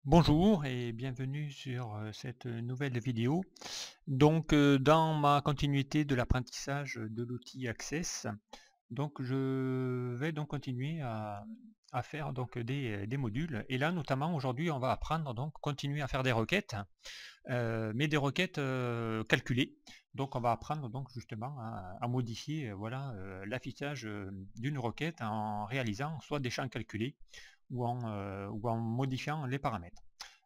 Bonjour et bienvenue sur cette nouvelle vidéo. Donc dans ma continuité de l'apprentissage de l'outil Access, donc je vais donc continuer à faire donc des modules. Et là notamment aujourd'hui on va apprendre donc continuer à faire des requêtes, mais des requêtes calculées. Donc on va apprendre donc justement à modifier voilà l'affichage d'une requête en réalisant soit des champs calculés ou en modifiant les paramètres.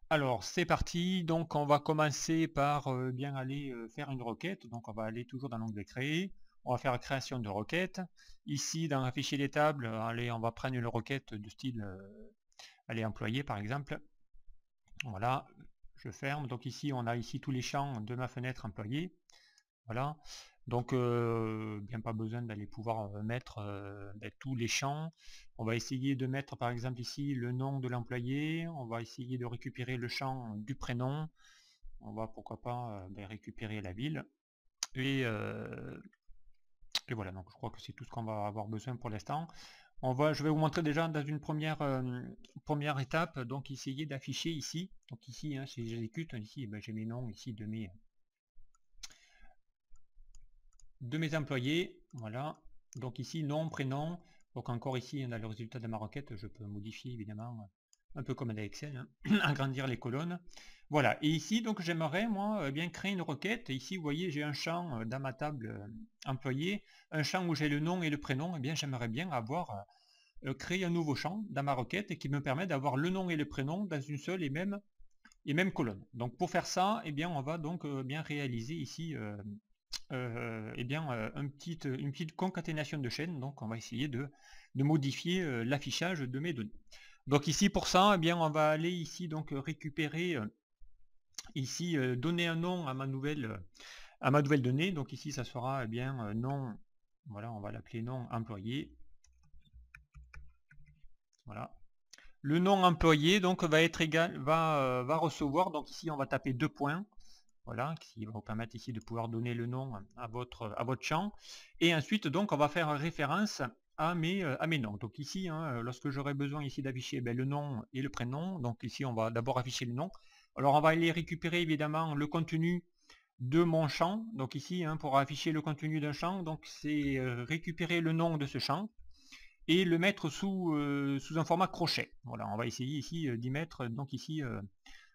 Alors c'est parti, donc on va commencer par bien aller faire une requête. Donc on va aller toujours dans l'onglet créer, on va faire la création de requête. Ici dans un fichier des tables, allez, on va prendre une requête de style allez, employé par exemple. Voilà, je ferme. Donc ici on a ici tous les champs de ma fenêtre employé. Voilà, donc bien pas besoin d'aller pouvoir mettre tous les champs. On va essayer de mettre par exemple ici le nom de l'employé, on va essayer de récupérer le champ du prénom, on va pourquoi pas récupérer la ville, et, euh, et voilà, donc je crois que c'est tout ce qu'on va avoir besoin pour l'instant. Je vais vous montrer déjà dans une première étape, donc essayer d'afficher ici, donc ici hein, si j'exécute, ici j'ai mes noms ici de mes employés, voilà, donc ici nom, prénom, donc encore ici on a le résultat de ma requête, je peux modifier évidemment un peu comme dans Excel, hein, agrandir les colonnes, voilà, et ici donc j'aimerais moi bien créer une requête. Ici vous voyez j'ai un champ dans ma table employé, un champ où j'ai le nom et le prénom, et bien j'aimerais bien avoir créé un nouveau champ dans ma requête et qui me permet d'avoir le nom et le prénom dans une seule et même colonne. Donc pour faire ça, eh bien on va donc bien réaliser ici une petite concaténation de chaînes. Donc on va essayer de modifier l'affichage de mes données. Donc ici pour ça, eh bien on va aller ici donc récupérer ici donner un nom à ma nouvelle donnée. Donc ici ça sera eh bien nom, voilà, on va l'appeler nom employé. Voilà. Le nom employé donc va être égal, va recevoir, donc ici on va taper 2 points. Voilà, qui va vous permettre ici de pouvoir donner le nom à votre champ. Et ensuite, donc, on va faire référence à mes noms. Donc ici, hein, lorsque j'aurai besoin ici d'afficher le nom et le prénom, donc ici, on va d'abord afficher le nom. Alors, on va aller récupérer évidemment le contenu de mon champ. Donc ici, hein, pour afficher le contenu d'un champ, donc c'est récupérer le nom de ce champ et le mettre sous un format crochet. Voilà, on va essayer ici d'y mettre donc ici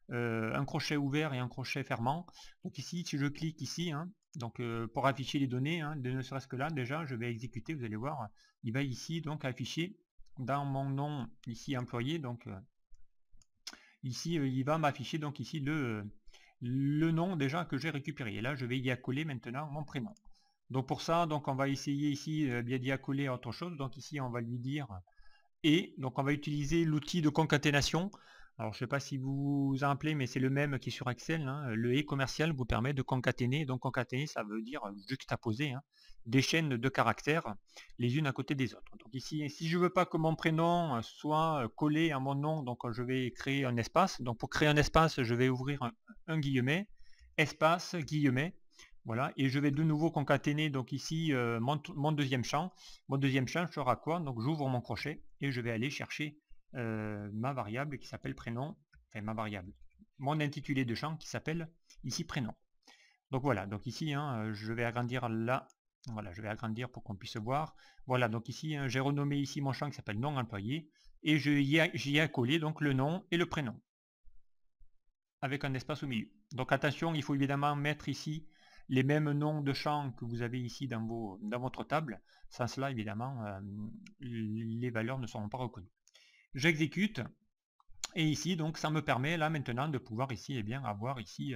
un crochet ouvert et un crochet fermant. Donc ici, si je clique ici, hein, donc pour afficher les données, hein, ne serait-ce que là, déjà, je vais exécuter, vous allez voir, il va ici donc afficher dans mon nom ici employé, donc ici il va m'afficher donc ici le nom déjà que j'ai récupéré. Et là, je vais y accoler maintenant mon prénom. Donc pour ça, donc on va essayer ici bien d'y accoler autre chose. Donc ici, on va lui dire et donc on va utiliser l'outil de concaténation. Alors je ne sais pas si vous vous en rappelez, mais c'est le même qui est sur Excel, hein. Le et commercial vous permet de concaténer. Donc concaténer, ça veut dire juxtaposer, hein, des chaînes de caractères les unes à côté des autres. Donc ici, si je ne veux pas que mon prénom soit collé à mon nom, donc je vais créer un espace. Donc pour créer un espace, je vais ouvrir un guillemet, espace, guillemet. Voilà, et je vais de nouveau concaténer donc ici mon deuxième champ. Mon deuxième champ sera quoi? Donc j'ouvre mon crochet et je vais aller chercher ma variable qui s'appelle prénom, enfin ma variable, mon intitulé de champ qui s'appelle ici prénom. Donc voilà, donc ici hein, je vais agrandir là, voilà, je vais agrandir pour qu'on puisse voir. Voilà, donc ici hein, j'ai renommé ici mon champ qui s'appelle non employé et j'y ai accolé donc le nom et le prénom avec un espace au milieu. Donc attention, il faut évidemment mettre ici les mêmes noms de champs que vous avez ici dans votre table. Sans cela, évidemment, les valeurs ne seront pas reconnues. J'exécute et ici, donc, ça me permet là maintenant de pouvoir ici eh bien, avoir ici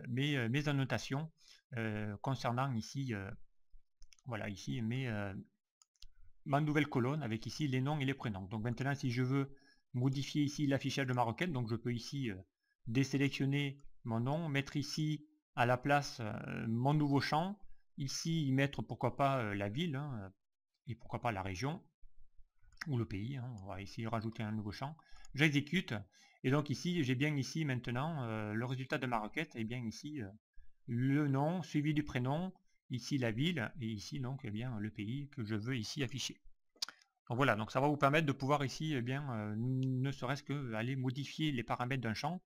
mes annotations concernant ici, voilà, ici ma nouvelle colonne avec ici les noms et les prénoms. Donc maintenant, si je veux modifier ici l'affichage de ma requête, donc je peux ici désélectionner mon nom, mettre ici à la place mon nouveau champ, ici y mettre pourquoi pas la ville, hein, et pourquoi pas la région ou le pays, hein. On va ici rajouter un nouveau champ. J'exécute et donc ici j'ai bien ici maintenant le résultat de ma requête et bien ici le nom suivi du prénom, ici la ville et ici donc eh bien le pays que je veux ici afficher. Donc voilà, donc ça va vous permettre de pouvoir ici, eh bien, ne serait-ce que aller modifier les paramètres d'un champ.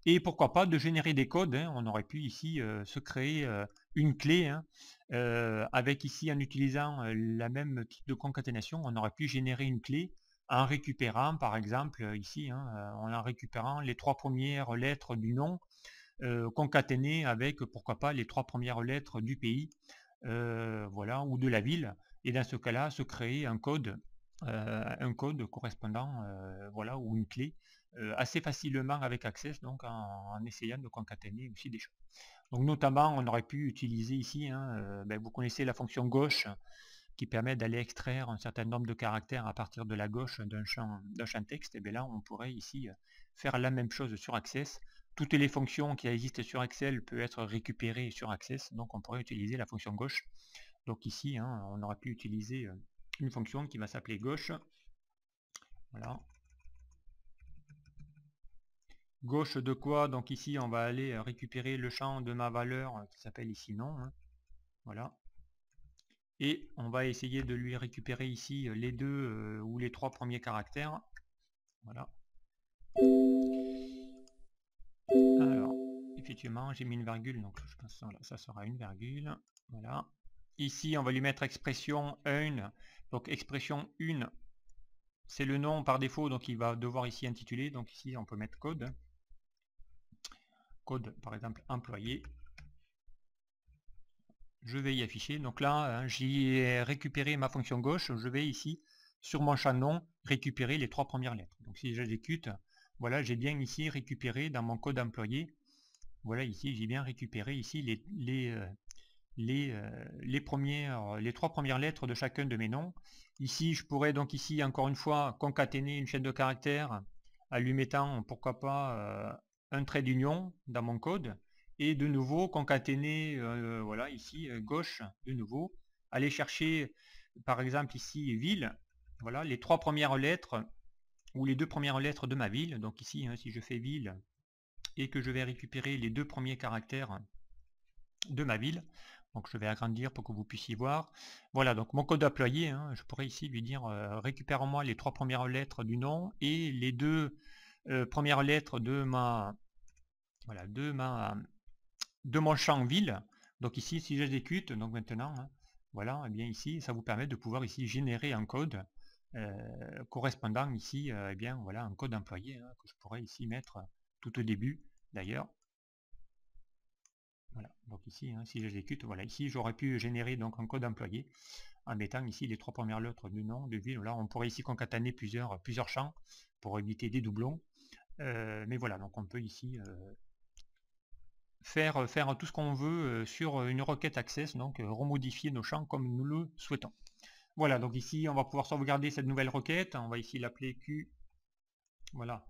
Et pourquoi pas de générer des codes, hein. On aurait pu ici se créer une clé, hein, avec ici en utilisant la même type de concaténation, on aurait pu générer une clé en récupérant par exemple ici, hein, en récupérant les 3 premières lettres du nom concaténées avec pourquoi pas les 3 premières lettres du pays, voilà, ou de la ville, et dans ce cas-là se créer un code correspondant, voilà, ou une clé assez facilement avec Access, donc en essayant de concaténer aussi des choses. Donc notamment, on aurait pu utiliser ici, hein, vous connaissez la fonction gauche qui permet d'aller extraire un certain nombre de caractères à partir de la gauche d'un champ texte. Et bien là, on pourrait ici faire la même chose sur Access. Toutes les fonctions qui existent sur Excel peuvent être récupérées sur Access, donc on pourrait utiliser la fonction gauche. Donc ici, hein, on aurait pu utiliser une fonction qui va s'appeler gauche. Voilà. Gauche de quoi? Donc ici, on va aller récupérer le champ de ma valeur qui s'appelle ici nom. Hein. Voilà. Et on va essayer de lui récupérer ici les 2 ou les 3 premiers caractères. Voilà. Alors, effectivement, j'ai mis une virgule, donc je pense que ça sera une virgule. Voilà. Ici, on va lui mettre expression 1. Donc expression 1, c'est le nom par défaut, donc il va devoir ici intituler. Donc ici, on peut mettre code. Code, par exemple, employé. Je vais y afficher. Donc là, hein, j'y ai récupéré ma fonction gauche. Je vais ici, sur mon champ nom, récupérer les 3 premières lettres. Donc si j'exécute, voilà, j'ai bien ici récupéré dans mon code employé. Voilà, ici, j'ai bien récupéré ici les 3 premières lettres de chacun de mes noms. Ici, je pourrais donc ici, encore une fois, concaténer une chaîne de caractères en lui mettant, pourquoi pas, un trait d'union dans mon code. Et de nouveau, concaténer, voilà, ici, gauche, de nouveau. Aller chercher, par exemple, ici, ville. Voilà, les 3 premières lettres ou les 2 premières lettres de ma ville. Donc ici, hein, si je fais ville et que je vais récupérer les 2 premiers caractères de ma ville. Donc je vais agrandir pour que vous puissiez voir. Voilà, donc mon code employé, hein, je pourrais ici lui dire récupère-moi les 3 premières lettres du nom et les 2 premières lettres de ma voilà, de mon champ ville. Donc ici, si j'exécute, donc maintenant, hein, voilà, et bien ici, ça vous permet de pouvoir ici générer un code correspondant ici, et bien voilà, un code employé hein, que je pourrais ici mettre tout au début d'ailleurs. Voilà, donc ici, hein, si j'exécute, voilà, ici j'aurais pu générer donc un code employé en mettant ici les 3 premières lettres du nom, de ville. Là, on pourrait ici concaténer plusieurs champs pour éviter des doublons. Mais voilà, donc on peut ici faire tout ce qu'on veut sur une requête Access, donc remodifier nos champs comme nous le souhaitons. Voilà, donc ici, on va pouvoir sauvegarder cette nouvelle requête. On va ici l'appeler Q. Voilà,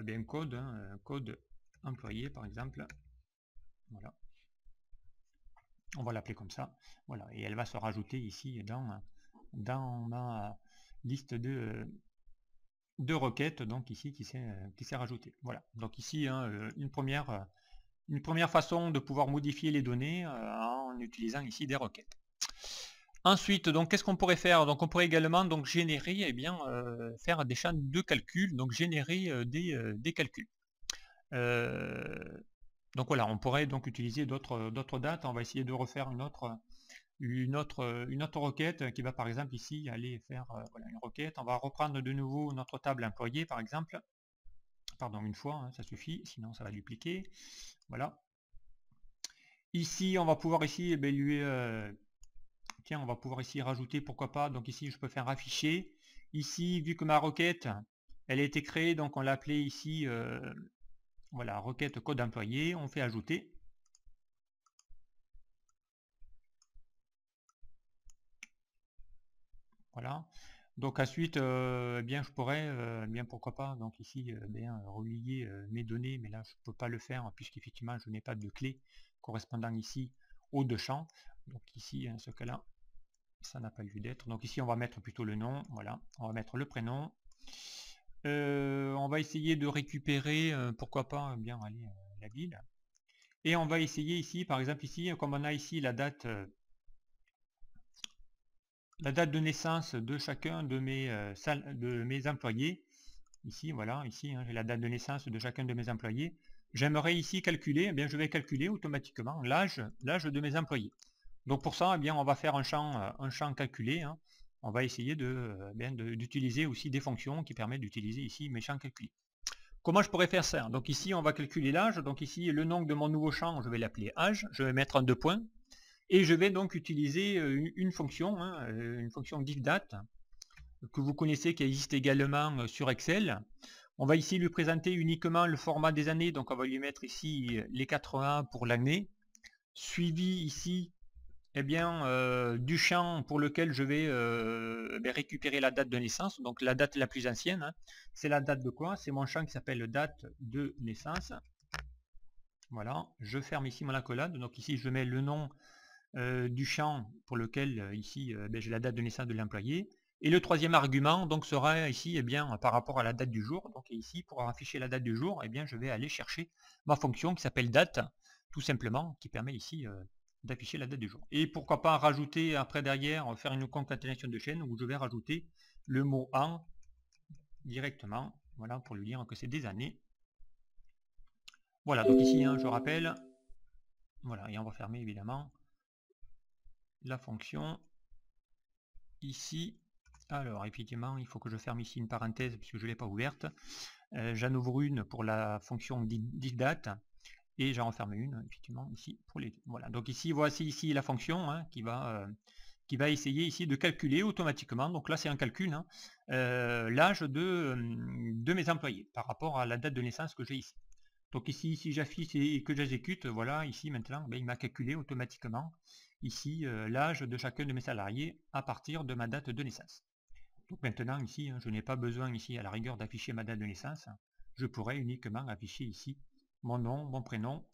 bien code, hein, code employé par exemple. Voilà. On va l'appeler comme ça. Voilà, et elle va se rajouter ici dans ma liste de requêtes, donc ici qui s'est rajoutée. Voilà, donc ici hein, une première façon de pouvoir modifier les données en utilisant ici des requêtes. Ensuite, donc qu'est-ce qu'on pourrait faire? Donc on pourrait également donc générer, eh bien, faire des champs de calcul, donc générer des calculs. Donc voilà, on pourrait donc utiliser d'autres dates. On va essayer de refaire une autre requête qui va par exemple ici aller faire voilà, une requête. On va reprendre de nouveau notre table employée par exemple. Pardon, une fois, hein, ça suffit, sinon ça va dupliquer. Voilà. Ici, on va pouvoir ici eh bien, tiens, on va pouvoir ici rajouter, pourquoi pas. Donc ici, je peux faire afficher. Ici, vu que ma requête, elle a été créée, donc on l'a appelée ici voilà, requête code employé, on fait ajouter. Voilà. Donc ensuite, bien je pourrais, bien pourquoi pas, donc ici bien relier mes données, mais là je ne peux pas le faire puisqu'effectivement je n'ai pas de clé correspondant ici aux 2 champs. Donc ici, en ce cas-là, ça n'a pas lieu d'être. Donc ici on va mettre plutôt le nom, voilà, on va mettre le prénom. On va essayer de récupérer, pourquoi pas, bien aller la ville. Et on va essayer ici, par exemple ici, comme on a ici la date la date de naissance de chacun de mes employés. Ici, voilà, ici, j'ai la date de naissance de chacun de mes employés. J'aimerais ici calculer, eh bien, je vais calculer automatiquement l'âge de mes employés. Donc pour ça, eh bien, on va faire un champ calculé. On va essayer d'utiliser aussi des fonctions qui permettent d'utiliser ici mes champs calculés. Comment je pourrais faire ça? Donc ici, on va calculer l'âge. Donc ici, le nom de mon nouveau champ, je vais l'appeler âge. Je vais mettre un 2 points. Et je vais donc utiliser une fonction diffDate, que vous connaissez, qui existe également sur Excel. On va ici lui présenter uniquement le format des années. Donc on va lui mettre ici les 4A pour l'année. Suivi ici du champ pour lequel je vais récupérer la date de naissance, donc la date la plus ancienne. C'est la date de quoi? C'est mon champ qui s'appelle date de naissance. Voilà, je ferme ici mon accolade. Donc ici je mets le nom du champ pour lequel ici j'ai la date de naissance de l'employé. Et le troisième argument donc sera ici par rapport à la date du jour. Donc ici pour afficher la date du jour, je vais aller chercher ma fonction qui s'appelle date, tout simplement, qui permet ici d'afficher la date du jour. Et pourquoi pas rajouter après derrière, faire une concaténation de chaînes où je vais rajouter le mot an directement, voilà, pour lui dire que c'est des années. Voilà, donc ici je rappelle, voilà, et on va fermer évidemment la fonction ici. Alors effectivement, il faut que je ferme ici une parenthèse puisque je ne l'ai pas ouverte. J'en ouvre une pour la fonction diffDate. Et j'en referme une effectivement ici pour les deux. Voilà, donc ici voici ici la fonction qui va essayer ici de calculer automatiquement. Donc là c'est un calcul, l'âge de mes employés par rapport à la date de naissance que j'ai ici. Donc ici si j'affiche et que j'exécute, voilà, ici maintenant il m'a calculé automatiquement ici l'âge de chacun de mes salariés à partir de ma date de naissance. Donc maintenant ici je n'ai pas besoin ici à la rigueur d'afficher ma date de naissance. Je pourrais uniquement afficher ici mon nom, mon prénom,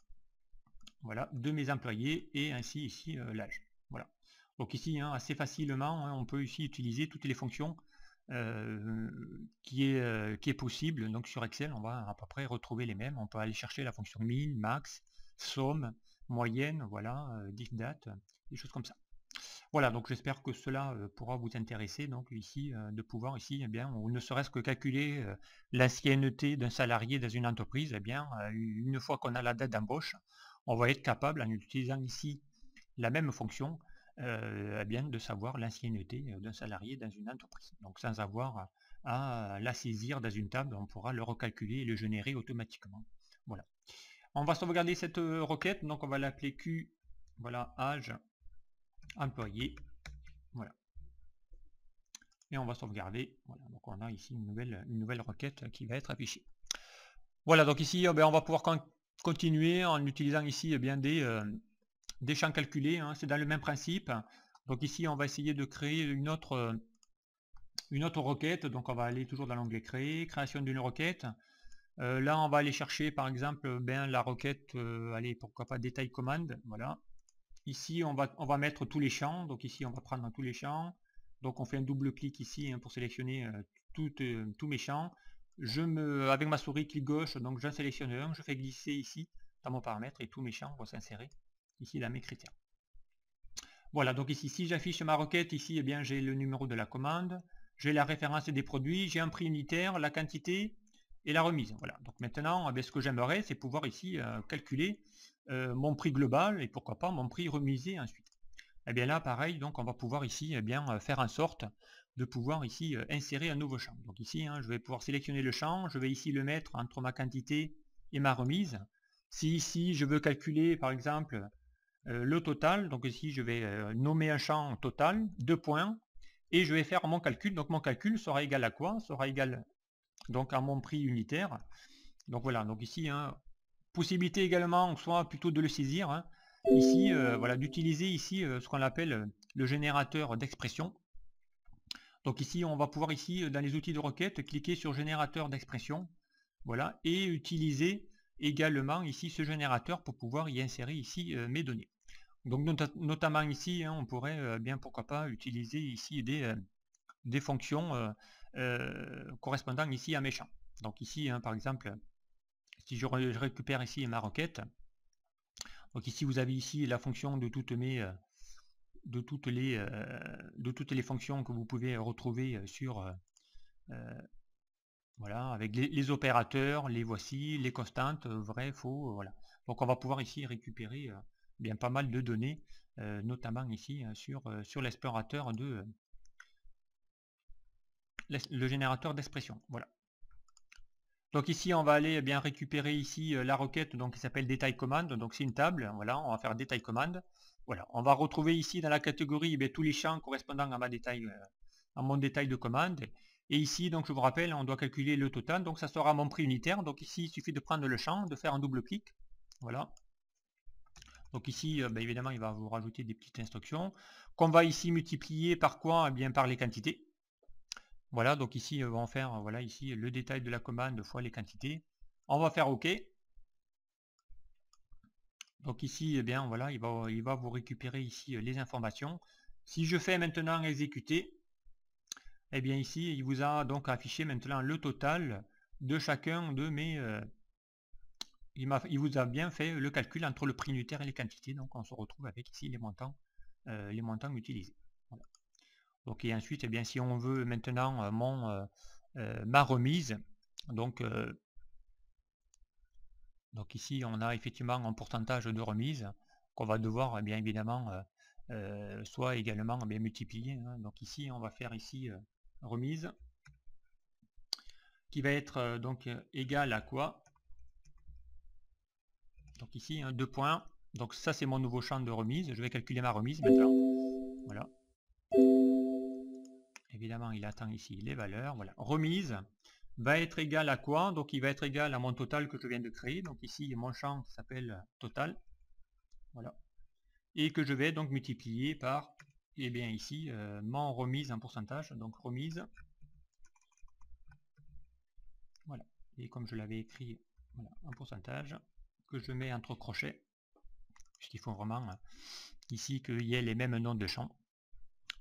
voilà, de mes employés et ainsi ici l'âge. Voilà. Donc ici assez facilement on peut ici utiliser toutes les fonctions qui est possible. Donc sur Excel on va à peu près retrouver les mêmes. On peut aller chercher la fonction min, max, somme, moyenne, voilà, diffDate, des choses comme ça. Voilà, donc j'espère que cela pourra vous intéresser, donc ici, de pouvoir ici, ou ne serait-ce que calculer l'ancienneté d'un salarié dans une entreprise, une fois qu'on a la date d'embauche, on va être capable, en utilisant ici la même fonction, de savoir l'ancienneté d'un salarié dans une entreprise. Donc sans avoir à la saisir dans une table, on pourra le recalculer et le générer automatiquement. Voilà. On va sauvegarder cette requête, donc on va l'appeler Q, voilà, âge employé, voilà, et on va sauvegarder. Voilà, donc on a ici une nouvelle requête qui va être affichée. Voilà, donc ici on va pouvoir continuer en utilisant ici des champs calculés, c'est dans le même principe. Donc ici on va essayer de créer une autre requête. Donc on va aller toujours dans l'onglet créer, création d'une requête. Là on va aller chercher par exemple la requête, allez, pourquoi pas détail commande, voilà. Ici, on va mettre tous les champs. Donc ici, on va prendre tous les champs. Donc on fait un double clic ici pour sélectionner tous mes champs. Avec ma souris clic gauche, donc j'en sélectionne un. Je fais glisser ici dans mon paramètre et tous mes champs vont s'insérer ici dans mes critères. Voilà, donc ici, si j'affiche ma requête, ici, j'ai le numéro de la commande, j'ai la référence des produits, j'ai un prix unitaire, la quantité et la remise. Voilà, donc maintenant, ce que j'aimerais, c'est pouvoir ici calculer mon prix global et pourquoi pas mon prix remisé ensuite. Là pareil, donc on va pouvoir ici faire en sorte de pouvoir ici insérer un nouveau champ. Donc ici je vais pouvoir sélectionner le champ, je vais ici le mettre entre ma quantité et ma remise. Si ici je veux calculer par exemple le total, donc ici je vais nommer un champ total, 2 points, et je vais faire mon calcul. Donc mon calcul sera égal à quoi? Sera égal donc à mon prix unitaire. Donc voilà, donc ici possibilité également, soit plutôt de le saisir, ici, voilà, d'utiliser ici ce qu'on appelle le générateur d'expression. Donc ici, on va pouvoir ici, dans les outils de requête, cliquer sur générateur d'expression, voilà, et utiliser également ici ce générateur pour pouvoir y insérer ici mes données. Donc notamment ici, on pourrait pourquoi pas utiliser ici des fonctions correspondant ici à mes champs. Donc ici, par exemple, si je récupère ici ma requête, donc ici vous avez ici la fonction de toutes mes de toutes les fonctions que vous pouvez retrouver sur voilà, avec les opérateurs, les voici, les constantes, vrai, faux, voilà. Donc on va pouvoir ici récupérer bien pas mal de données, notamment ici sur l'explorateur de le générateur d'expression. Voilà. Donc ici on va aller bien récupérer ici la requête donc qui s'appelle détail commande. Donc c'est une table, voilà, on va faire détail commande. Voilà, on va retrouver ici dans la catégorie tous les champs correspondant à ma détail, à mon détail de commande. Et ici, donc je vous rappelle, on doit calculer le total, donc ça sera mon prix unitaire. Donc ici, il suffit de prendre le champ, de faire un double clic. Voilà. Donc ici, évidemment, il va vous rajouter des petites instructions qu'on va ici multiplier par quoi? Eh bien, par les quantités. Voilà, donc ici, on va faire voilà, ici, le détail de la commande fois les quantités. On va faire OK. Donc ici, eh bien, voilà, il va vous récupérer ici les informations. Si je fais maintenant exécuter, eh bien ici, il vous a donc affiché maintenant le total de chacun de mes... il vous a bien fait le calcul entre le prix unitaire et les quantités. Donc on se retrouve avec ici les montants utilisés. Voilà. Donc et ensuite, eh bien, si on veut maintenant ma remise, donc ici on a effectivement un pourcentage de remise qu'on va devoir bien évidemment soit également bien multiplier. Hein. Donc ici on va faire ici remise qui va être donc égal à quoi? Donc ici 2 points. Donc ça c'est mon nouveau champ de remise. Je vais calculer ma remise maintenant. Voilà. Évidemment il attend ici les valeurs. Voilà. Remise va être égal à quoi? Donc il va être égal à mon total que je viens de créer. Donc ici mon champ qui s'appelle total. Voilà. Et que je vais donc multiplier par, eh bien ici, mon remise en pourcentage. Donc remise. Voilà. Et comme je l'avais écrit, voilà, en pourcentage, que je mets entre crochets, puisqu'il faut vraiment ici qu'il y ait les mêmes noms de champs.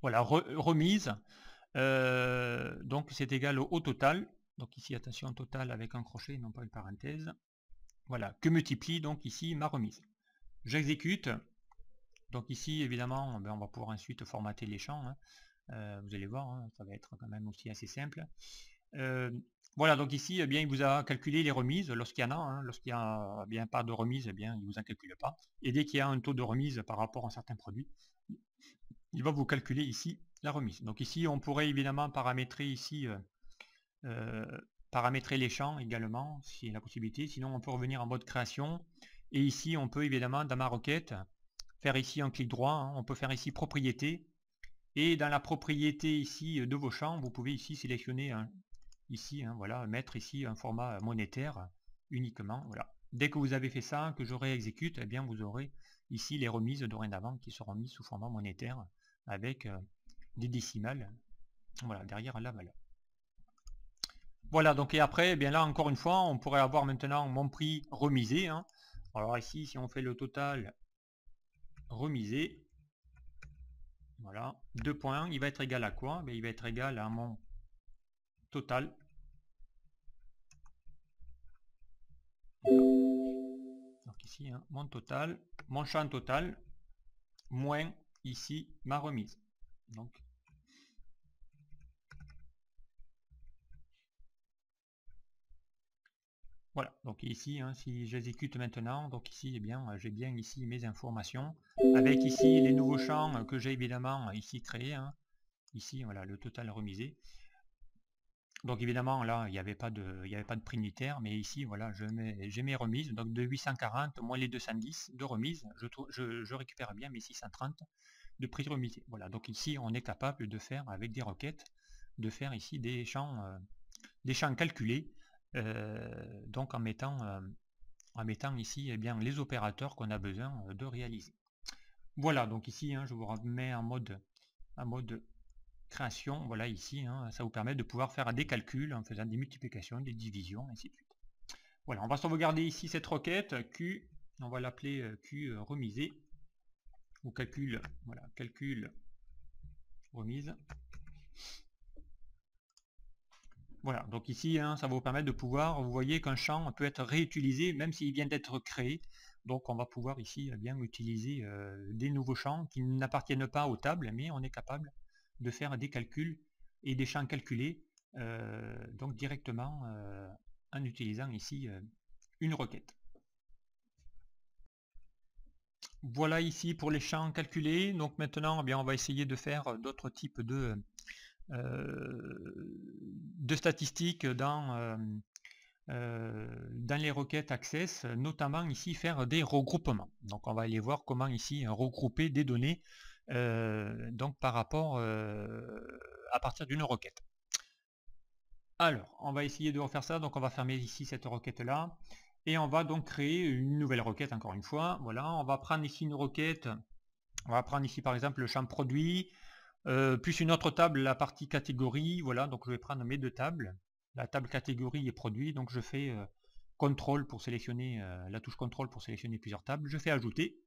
Voilà, remise. Donc c'est égal au total. Donc ici, attention, total avec un crochet, non pas une parenthèse. Voilà, que multiplie donc ici ma remise. J'exécute. Donc ici, évidemment, on va pouvoir ensuite formater les champs. Hein. Vous allez voir, hein, ça va être quand même aussi assez simple. Voilà, donc ici, eh bien, il vous a calculé les remises lorsqu'il y en a. Hein, lorsqu'il n'y a bien pas de remise, eh bien, il ne vous en calcule pas. Et dès qu'il y a un taux de remise par rapport à un certain produit, il va vous calculer ici la remise. Donc ici, on pourrait évidemment paramétrer ici, paramétrer les champs également, s'il y a la possibilité. Sinon, on peut revenir en mode création. Et ici, on peut évidemment, dans ma requête, faire ici un clic droit. Hein, on peut faire ici propriété. Et dans la propriété ici de vos champs, vous pouvez ici sélectionner ici, hein, voilà, mettre ici un format monétaire uniquement. Voilà. Dès que vous avez fait ça, que je réexécute, eh bien vous aurez ici les remises dorénavant qui seront mises sous format monétaire avec des décimales, voilà, derrière la valeur. Voilà, donc et après, eh bien là encore une fois, on pourrait avoir maintenant mon prix remisé. Hein. Alors ici, si on fait le total remisé, voilà, 2 points, il va être égal à quoi? Il va être égal à mon total. Donc ici, hein, mon total, mon champ total, moins ici ma remise. Donc, voilà, donc ici, hein, si j'exécute maintenant, donc ici, eh bien, j'ai bien ici mes informations, avec ici les nouveaux champs que j'ai évidemment ici créés, hein. Ici, voilà, le total remisé. Donc évidemment, là, il n'y avait pas de prix unitaire, mais ici, voilà, j'ai mes remises, donc de 840 moins les 210 de remise, je récupère bien mes 630 de prix remisé. Voilà, donc ici, on est capable de faire, avec des requêtes, de faire ici des champs calculés, donc en mettant ici bien, les opérateurs qu'on a besoin de réaliser. Voilà, donc ici, hein, je vous remets en mode création, voilà ici, hein, ça vous permet de pouvoir faire des calculs en faisant des multiplications, des divisions, ainsi de suite. Voilà, on va sauvegarder ici cette requête Q, on va l'appeler Q remisé, ou calcul, voilà, calcul remise. Voilà, donc ici, hein, ça va vous permettre de pouvoir, vous voyez qu'un champ peut être réutilisé, même s'il vient d'être créé. Donc on va pouvoir ici bien utiliser des nouveaux champs qui n'appartiennent pas aux tables, mais on est capable de faire des calculs et des champs calculés donc directement en utilisant ici une requête. Voilà ici pour les champs calculés. Donc maintenant, eh bien, on va essayer de faire d'autres types de statistiques dans les requêtes Access, notamment ici faire des regroupements. Donc on va aller voir comment ici regrouper des données donc par rapport à partir d'une requête. Alors on va essayer de refaire ça. Donc on va fermer ici cette requête là et on va donc créer une nouvelle requête encore une fois. Voilà, on va prendre ici une requête. On va prendre ici par exemple le champ produit plus une autre table, la partie catégorie. Voilà, donc je vais prendre mes deux tables, la table catégorie et produit. Donc je fais contrôle pour sélectionner la touche contrôle pour sélectionner plusieurs tables. Je fais ajouter.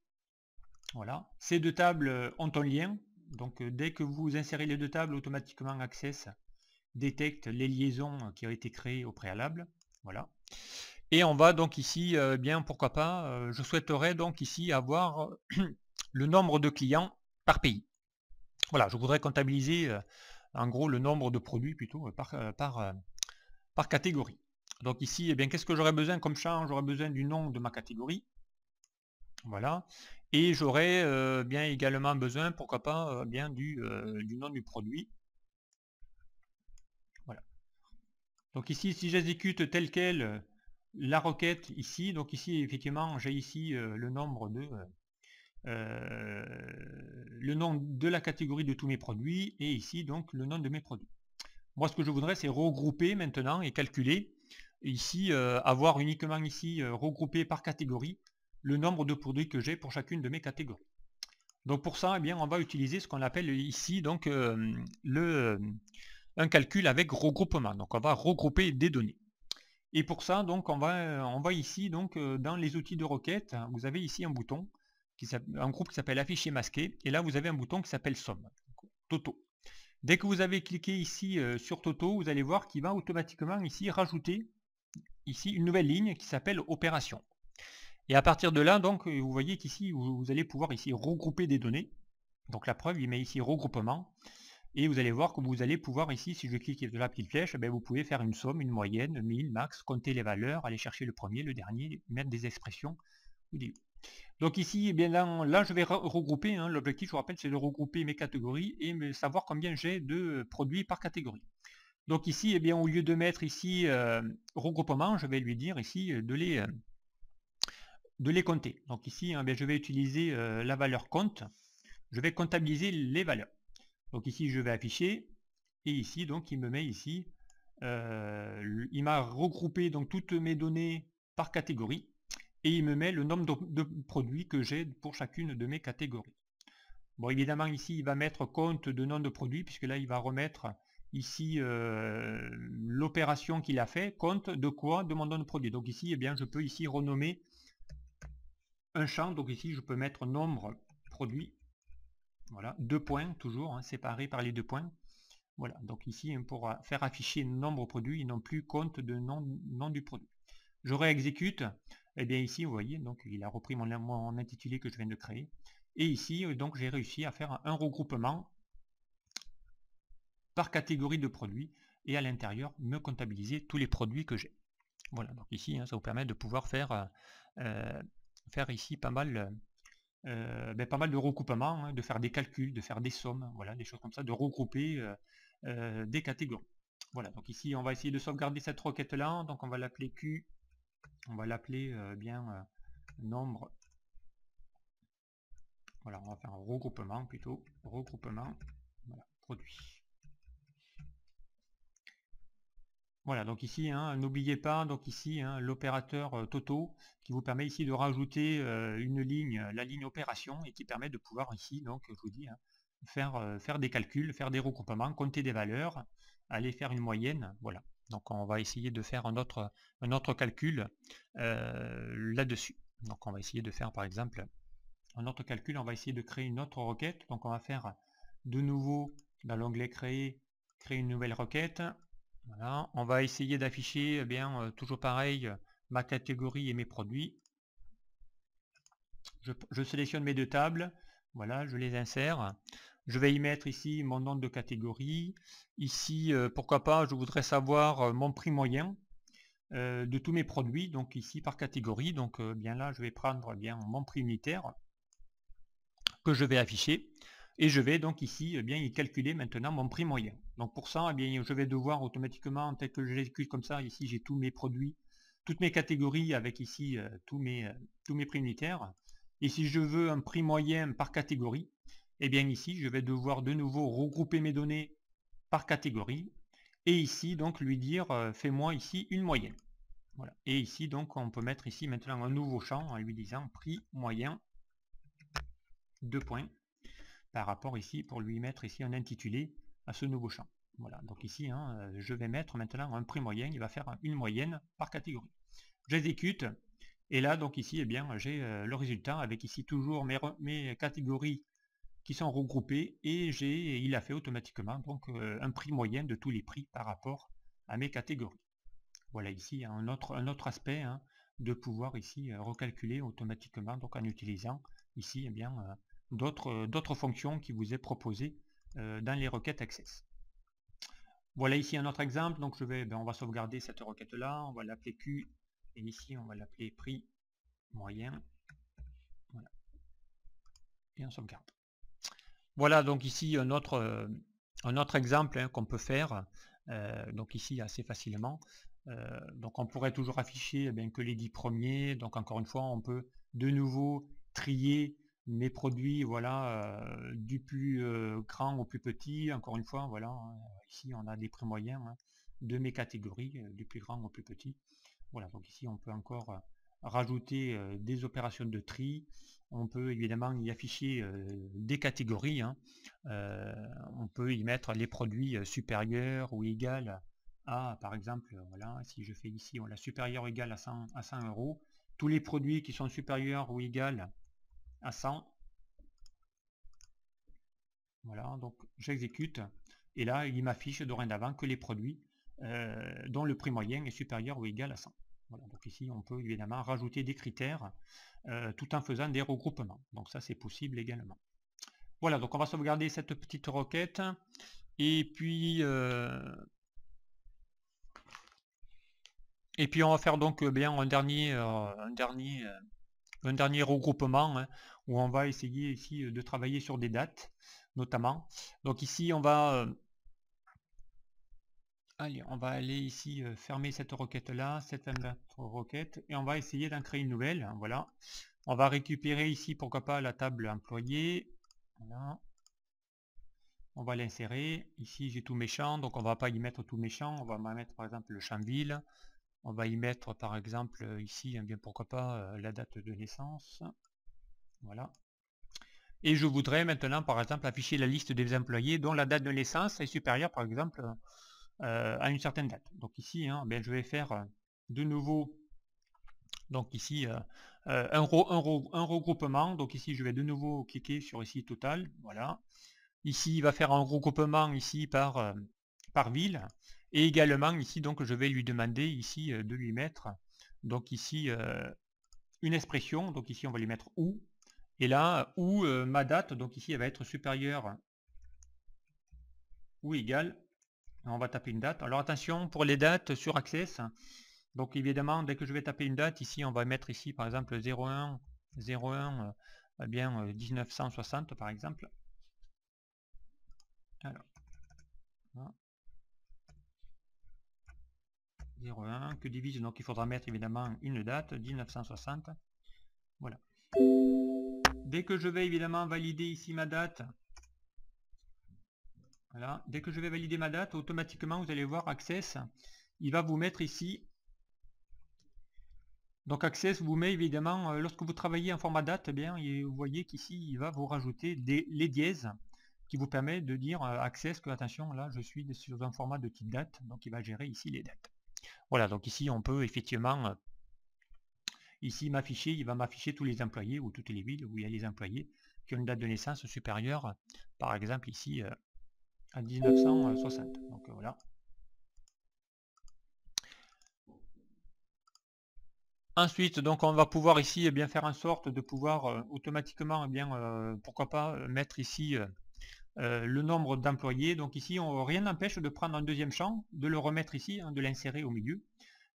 Voilà, ces deux tables ont un lien. Donc dès que vous insérez les deux tables, automatiquement Access détecte les liaisons qui ont été créées au préalable. Voilà. Et on va donc ici, bien pourquoi pas, je souhaiterais donc ici avoir le nombre de clients par pays. Voilà, je voudrais comptabiliser en gros le nombre de produits plutôt par catégorie. Donc ici, eh bien, qu'est-ce que j'aurais besoin comme champ? J'aurais besoin du nom de ma catégorie. Voilà. Et j'aurais bien également besoin, pourquoi pas, bien du nom du produit. Voilà. Donc ici, si j'exécute tel quel la requête ici, donc ici effectivement j'ai ici le nombre de le nom de la catégorie de tous mes produits et ici donc le nom de mes produits. Moi ce que je voudrais c'est regrouper maintenant et calculer ici, avoir uniquement ici regroupé par catégorie le nombre de produits que j'ai pour chacune de mes catégories. Donc pour ça, eh bien, on va utiliser ce qu'on appelle ici donc un calcul avec regroupement. Donc on va regrouper des données. Et pour ça, donc on va ici donc dans les outils de requête, vous avez ici un bouton, un groupe qui s'appelle afficher masqué, et là vous avez un bouton qui s'appelle somme, Toto. Dès que vous avez cliqué ici sur Toto, vous allez voir qu'il va automatiquement ici rajouter ici une nouvelle ligne qui s'appelle opération. Et à partir de là, donc vous voyez qu'ici vous allez pouvoir ici regrouper des données. Donc la preuve, il met ici regroupement. Et vous allez voir que vous allez pouvoir ici, si je clique de la petite flèche, ben vous pouvez faire une somme, une moyenne, 1000, max, compter les valeurs, aller chercher le premier, le dernier, mettre des expressions. Donc ici, eh bien là je vais regrouper, hein, l'objectif je vous rappelle c'est de regrouper mes catégories et savoir combien j'ai de produits par catégorie. Donc ici, eh bien, au lieu de mettre ici regroupement, je vais lui dire ici de les compter. Donc ici, hein, bien, je vais utiliser la valeur compte, je vais comptabiliser les valeurs. Donc ici je vais afficher et ici donc il me met ici il m'a regroupé donc toutes mes données par catégorie et il me met le nombre de produits que j'ai pour chacune de mes catégories. Bon évidemment ici il va mettre compte de nom de produit puisque là il va remettre ici l'opération qu'il a fait, compte de quoi? De mon nom de produit. Donc ici eh bien je peux ici renommer un champ, donc ici je peux mettre nombre produit. Voilà, 2 points toujours, hein, séparés par les 2 points. Voilà, donc ici on pourra faire afficher nombre produit et non plus compte de nom du produit. Je réexécute, et bien ici vous voyez, donc il a repris mon intitulé que je viens de créer. Et ici, donc j'ai réussi à faire un regroupement par catégorie de produits et à l'intérieur me comptabiliser tous les produits que j'ai. Voilà, donc ici hein, ça vous permet de pouvoir faire ici pas mal de recoupements, hein, de faire des calculs, de faire des sommes, voilà, des choses comme ça, de regrouper des catégories. Voilà, donc ici on va essayer de sauvegarder cette requête là, donc on va l'appeler Q, on va l'appeler bien nombre, voilà, on va faire un regroupement plutôt, regroupement, voilà, produit. Voilà, donc ici, hein, n'oubliez pas, donc ici, hein, l'opérateur Toto, qui vous permet ici de rajouter une ligne, la ligne opération, et qui permet de pouvoir ici, donc je vous dis, hein, faire des calculs, faire des regroupements, compter des valeurs, aller faire une moyenne, voilà. Donc on va essayer de faire un autre calcul là-dessus. Donc on va essayer de faire par exemple un autre calcul, on va essayer de créer une autre requête. Donc on va faire de nouveau dans l'onglet créer une nouvelle requête. Voilà, on va essayer d'afficher toujours pareil ma catégorie et mes produits. Je sélectionne mes deux tables, voilà, je les insère. Je vais y mettre ici mon nom de catégorie. Ici, pourquoi pas, je voudrais savoir mon prix moyen de tous mes produits, donc ici par catégorie. Donc bien là, je vais prendre bien mon prix unitaire que je vais afficher. Et je vais donc ici bien y calculer maintenant mon prix moyen. Donc pour ça, bien, je vais devoir automatiquement, tel que je l'exécute comme ça, ici j'ai tous mes produits, toutes mes catégories avec ici tous mes prix unitaires. Et si je veux un prix moyen par catégorie, et bien ici je vais devoir de nouveau regrouper mes données par catégorie. Et ici donc lui dire fais-moi ici une moyenne. Voilà. Et ici donc on peut mettre ici maintenant un nouveau champ en lui disant prix moyen, 2 points, par rapport ici pour lui mettre ici un intitulé à ce nouveau champ. Voilà, donc ici je vais mettre maintenant un prix moyen, il va faire une moyenne par catégorie. J'exécute et là donc ici bien j'ai le résultat avec ici toujours mes catégories qui sont regroupées et il a fait automatiquement donc un prix moyen de tous les prix par rapport à mes catégories. Voilà ici un autre aspect de pouvoir ici recalculer automatiquement donc en utilisant ici bien d'autres fonctions qui vous est proposées dans les requêtes Access. Voilà ici un autre exemple, donc on va sauvegarder cette requête là, on va l'appeler Q et ici on va l'appeler prix moyen. Voilà. Et on sauvegarde. Voilà donc ici un autre exemple qu'on peut faire donc ici assez facilement. Donc on pourrait toujours afficher que les 10 premiers, donc encore une fois on peut de nouveau trier mes produits, voilà, du plus grand au plus petit, encore une fois, voilà, ici on a des prix moyens de mes catégories, du plus grand au plus petit. Voilà, donc ici on peut encore rajouter des opérations de tri, on peut évidemment y afficher des catégories, on peut y mettre les produits supérieurs ou égal à, par exemple, voilà, si je fais ici, voilà, supérieur ou égal à 100 €, tous les produits qui sont supérieurs ou égal à 100, voilà, donc j'exécute, et là il m'affiche dorénavant que les produits dont le prix moyen est supérieur ou égal à 100. Voilà, donc ici on peut évidemment rajouter des critères tout en faisant des regroupements, donc ça c'est possible également. Voilà, donc on va sauvegarder cette petite requête, et puis on va faire donc bien un dernier regroupement où on va essayer ici de travailler sur des dates notamment. Donc ici on va aller ici fermer cette requête là, cette requête, et on va essayer d'en créer une nouvelle. Voilà, on va récupérer ici pourquoi pas la table employé. Voilà, on va l'insérer ici. J'ai tous mes champs, donc on va pas y mettre tous mes champs, on va mettre par exemple le champ ville. On va y mettre par exemple ici, bien pourquoi pas la date de naissance. Voilà. Et je voudrais maintenant par exemple afficher la liste des employés dont la date de naissance est supérieure par exemple à une certaine date. Donc ici, je vais faire de nouveau donc ici un regroupement. Donc ici je vais de nouveau cliquer sur ici total. Voilà. Ici il va faire un regroupement ici par ville. Et également ici donc je vais lui demander ici de lui mettre donc ici une expression. Donc ici on va lui mettre où. Et là où ma date, donc ici elle va être supérieure ou égale. On va taper une date. Alors attention pour les dates sur Access. Donc évidemment dès que je vais taper une date ici on va mettre ici par exemple 01 bien 1960 par exemple. Alors 01 que divise, donc il faudra mettre évidemment une date 1960. Voilà. Dès que je vais évidemment valider ici ma date, voilà, dès que je vais valider ma date, automatiquement vous allez voir Access, il va vous mettre ici. Donc Access vous met évidemment, lorsque vous travaillez en format date, bien, vous voyez qu'ici il va vous rajouter les dièses qui vous permet de dire Access que attention, là je suis sur un format de type date, donc il va gérer ici les dates. Voilà, donc ici on peut effectivement ici m'afficher, il va m'afficher tous les employés ou toutes les villes où il y a les employés qui ont une date de naissance supérieure, par exemple ici à 1960. Donc voilà. Ensuite, donc on va pouvoir ici bien faire en sorte de pouvoir automatiquement pourquoi pas mettre ici le nombre d'employés. Donc ici, rien n'empêche de prendre un deuxième champ, de le remettre ici, de l'insérer au milieu.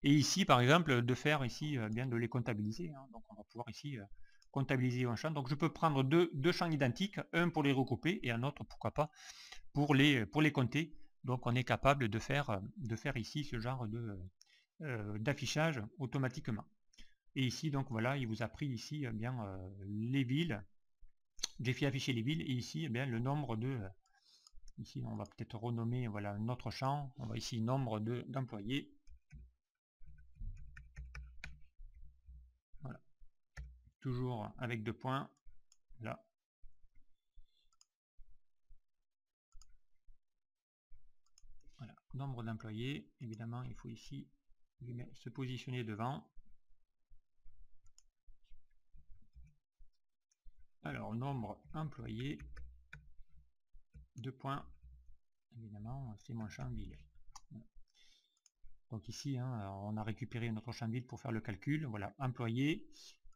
Et ici, par exemple, de faire ici de les comptabiliser. Donc on va pouvoir ici comptabiliser un champ. Donc je peux prendre deux champs identiques, un pour les regrouper et un autre, pourquoi pas, pour les compter. Donc on est capable de faire ici ce genre d'affichage automatiquement. Et ici, donc voilà, il vous a pris ici les villes. J'ai fait afficher les villes et ici le nombre de... ici, on va peut-être renommer voilà, notre champ. On va ici nombre d'employés. Voilà. Toujours avec 2 points. Là. Voilà. Nombre d'employés. Évidemment, il faut ici se positionner devant. Alors, nombre employés. 2 points. Évidemment, c'est mon champ ville. Voilà. Donc ici, on a récupéré notre champ ville pour faire le calcul. Voilà, employés.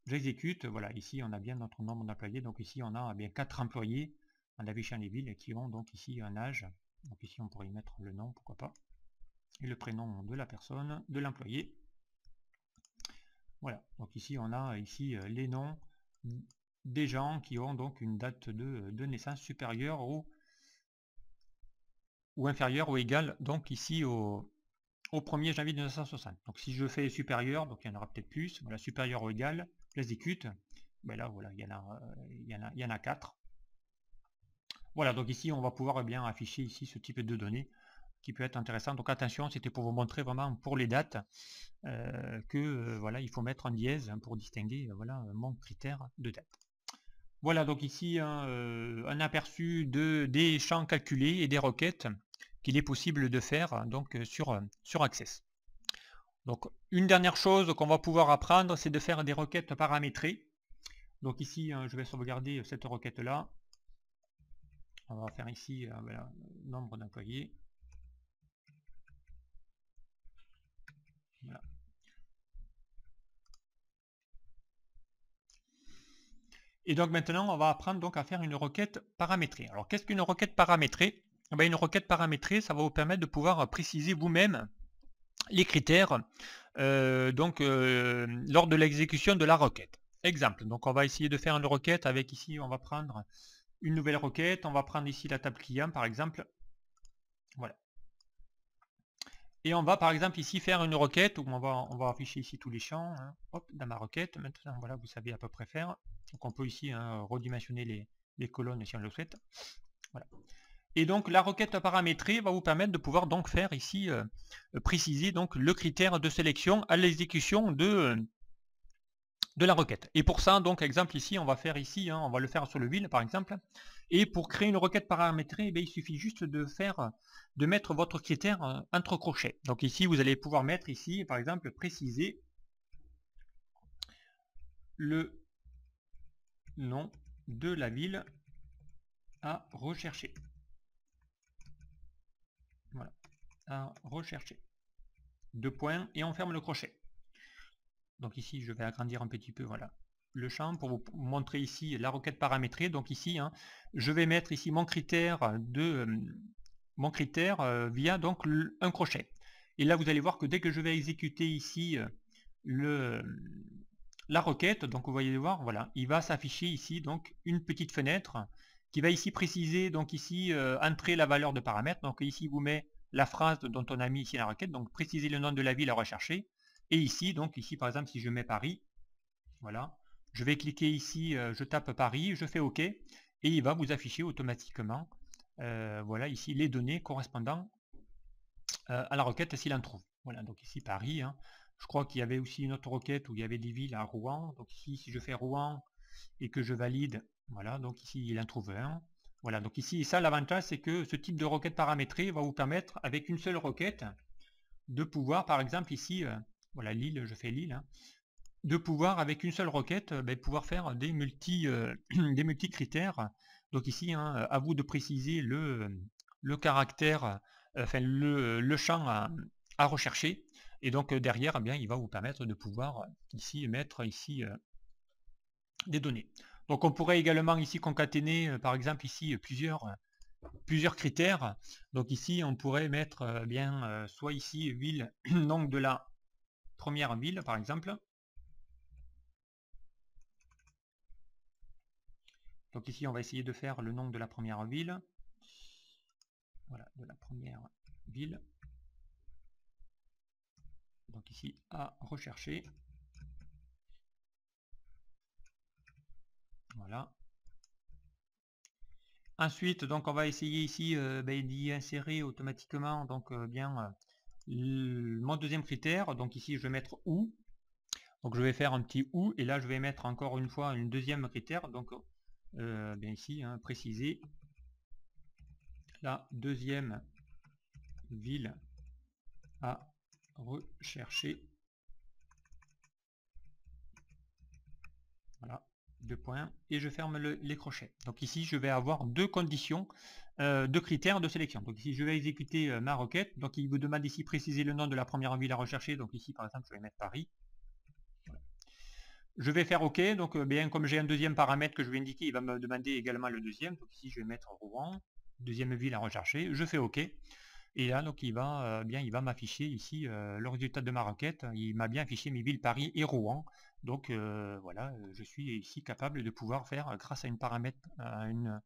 J'exécute. Voilà, ici, on a bien notre nombre d'employés. Donc ici, on a bien 4 employés en affichant les villes qui ont donc ici un âge. Donc ici, on pourrait y mettre le nom, pourquoi pas. Et le prénom de la personne, de l'employé. Voilà, donc ici on a les noms des gens qui ont donc une date de naissance supérieure ou inférieure ou égale donc ici au 1er janvier 1960. Donc si je fais supérieur, donc il y en aura peut-être plus, voilà, supérieur ou égal, j'exécute, ben là voilà, il y en a 4. Voilà, donc ici on va pouvoir bien afficher ici ce type de données qui peut être intéressant. Donc attention, c'était pour vous montrer vraiment pour les dates voilà, il faut mettre un dièse pour distinguer voilà, mon critère de date. Voilà donc ici un aperçu des champs calculés et des requêtes qu'il est possible de faire donc sur Access. Donc une dernière chose qu'on va pouvoir apprendre, c'est de faire des requêtes paramétrées. Donc ici je vais sauvegarder cette requête là. On va faire ici voilà, nombre d'employés. Voilà. Et donc maintenant, on va apprendre donc à faire une requête paramétrée. Alors qu'est-ce qu'une requête paramétrée? Une requête paramétrée, ça va vous permettre de pouvoir préciser vous-même les critères lors de l'exécution de la requête. Exemple, donc on va essayer de faire une requête avec ici, on va prendre une nouvelle requête, on va prendre ici la table client par exemple. Voilà. Et on va par exemple ici faire une requête où on va afficher ici tous les champs, hop, dans ma requête. Maintenant, voilà, vous savez à peu près faire. Donc on peut ici redimensionner les colonnes si on le souhaite. Voilà. Et donc la requête paramétrée va vous permettre de pouvoir donc faire ici préciser donc le critère de sélection à l'exécution de la requête. Et pour ça, donc exemple ici, on va faire ici, on va le faire sur le ville par exemple. Et pour créer une requête paramétrée, il suffit juste de mettre votre critère entre crochets. Donc ici, vous allez pouvoir mettre ici, par exemple, préciser le nom de la ville à rechercher. Voilà, à rechercher. 2 points et on ferme le crochet. Donc ici, je vais agrandir un petit peu, voilà, le champ pour vous montrer ici la requête paramétrée. Donc ici, je vais mettre ici mon critère via donc un crochet. Et là, vous allez voir que dès que je vais exécuter ici la requête, donc vous voyez voir, voilà, il va s'afficher ici donc une petite fenêtre qui va ici préciser donc ici entrer la valeur de paramètre. Donc ici, vous met la phrase dont on a mis ici la requête, donc préciser le nom de la ville à rechercher. Et ici, donc ici par exemple, si je mets Paris, voilà, je vais cliquer ici, je tape Paris, je fais OK, et il va vous afficher automatiquement, voilà, ici les données correspondant à la requête s'il en trouve. Voilà, donc ici Paris, je crois qu'il y avait aussi une autre requête où il y avait des villes à Rouen, donc ici si je fais Rouen et que je valide, voilà, donc ici il en trouve un. Voilà, donc ici, ça l'avantage c'est que ce type de requête paramétrée va vous permettre avec une seule requête de pouvoir par exemple ici, voilà Lille, je fais Lille, de pouvoir avec une seule requête pouvoir faire des multi-critères. Donc ici, à vous de préciser le caractère, enfin le champ à rechercher. Et donc derrière, eh bien, il va vous permettre de pouvoir ici mettre ici des données. Donc on pourrait également ici concaténer par exemple ici plusieurs critères. Donc ici on pourrait mettre bien soit ici ville, nom de la première ville par exemple. Donc ici on va essayer de faire le nom de la première ville. Voilà, de la première ville. Donc ici à rechercher. Voilà. Ensuite, donc on va essayer ici d'y insérer automatiquement donc bien mon deuxième critère. Donc ici je vais mettre où. Donc je vais faire un petit ou et là je vais mettre encore une fois une deuxième critère. Donc bien ici préciser la deuxième ville à rechercher. Voilà, 2 points et je ferme les crochets. Donc ici je vais avoir deux conditions, deux critères de sélection. Donc ici je vais exécuter ma requête. Donc il vous demande ici préciser le nom de la première ville à rechercher. Donc ici par exemple je vais mettre Paris. Voilà. Je vais faire OK. Donc bien comme j'ai un deuxième paramètre que je vais indiquer, il va me demander également le deuxième. Donc ici je vais mettre Rouen, deuxième ville à rechercher. Je fais OK. Et là donc il va m'afficher ici le résultat de ma requête. Il m'a bien affiché mes villes Paris et Rouen. Donc voilà, je suis ici capable de pouvoir faire, grâce à une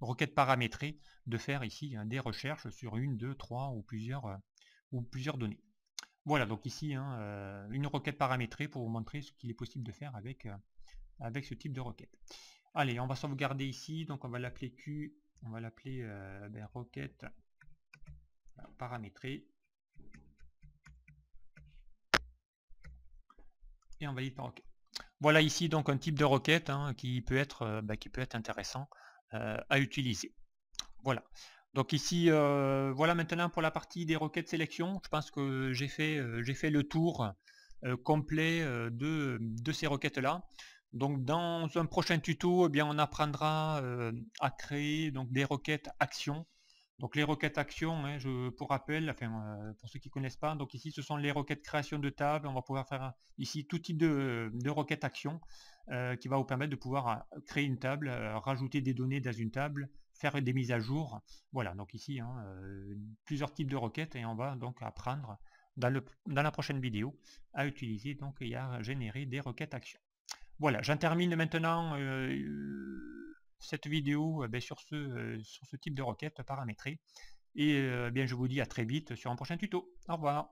requête paramétrée, de faire ici des recherches sur une, deux, trois ou plusieurs données. Voilà, donc ici une requête paramétrée pour vous montrer ce qu'il est possible de faire avec ce type de requête. Allez, on va sauvegarder ici, donc on va l'appeler Q, on va l'appeler requête paramétrée. Et on valide par OK. Voilà ici donc un type de requête qui peut être intéressant à utiliser. Voilà. Donc ici, voilà maintenant pour la partie des requêtes sélection. Je pense que j'ai fait le tour complet de ces requêtes-là. Donc dans un prochain tuto, eh bien, on apprendra à créer donc des requêtes actions. Donc les requêtes actions, pour rappel, enfin, pour ceux qui ne connaissent pas, donc ici ce sont les requêtes création de table. On va pouvoir faire ici tout type de requêtes actions qui va vous permettre de pouvoir créer une table, rajouter des données dans une table, faire des mises à jour. Voilà, donc ici plusieurs types de requêtes et on va donc apprendre dans la prochaine vidéo à utiliser donc et à générer des requêtes actions. Voilà, j'en termine maintenant cette vidéo sur ce type de requête paramétrée. Et bien je vous dis à très vite sur un prochain tuto. Au revoir.